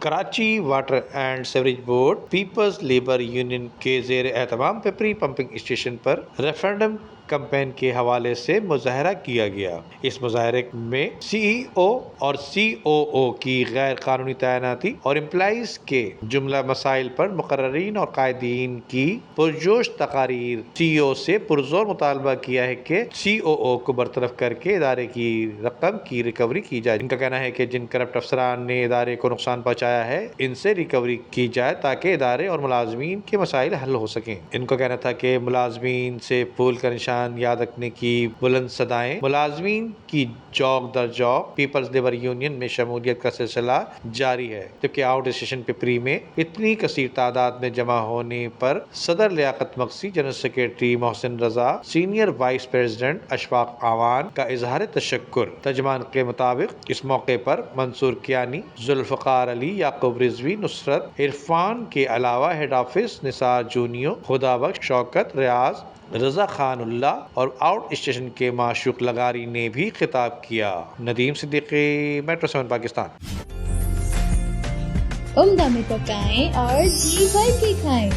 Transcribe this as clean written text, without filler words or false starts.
Karachi water and sewerage board people's labour union کے زیر اہتمام پیپری پمپنگ اسٹیشن پر ریفرنڈم کمپین کے حوالے سے مظاہرہ کیا گیا۔ اس مظاہرے میں سی ای او اور سی او او کی غیر قانونی تعیناتی اور امپلائیز کے جملہ مسائل پر مقررین اور قائدین کی پرجوش تقاریر سی ای او سے پرزور مطالبہ کیا ہے کہ سی او او کو برطرف کر کے ادارے کی رقم کی ریکوری کی جائے۔ ان کا کہنا ہے کہ جن کرپٹ افسران نے ادارے کو نقصان پہنچایا ہے ان سے ریکوری کی جائے تاکہ ادارے اور ملازمین کے مسائل حل ہو سکیں۔ ان کا کہنا تھا کہ ملازمین سے پھول کا نشان یاد رکھنے کی بلند صدائیں، ملازمین کی جوق در جوق پیپلز لیبر یونین میں شمولیت کا سلسلہ جاری ہے، جبکہ آؤٹ اسٹیشن پیپری میں اتنی کثیر تعداد میں جمع ہونے پر صدر لیاقت مکسی، general secretary Mohsin Raza, senior vice president Ashfaq Awan کا اظہار تشکر۔ ترجمان کے مطابق اس موقع پر منصور کیانی، ذوالفقار علی، یعقوب رضوی، نصرت عرفان کے علاوہ ہیڈ آفس نثار جونیو، خدا بخش، شوکت، ریاض، رضا خان اللہ اور آؤٹ اسٹیشن کے معشوق لغاری نے بھی خطاب کیا۔ ندیم صدیقی، میٹرو 7 پاکستان۔ عمدہ میں پکائیں اور جی بھر کے کھائیں۔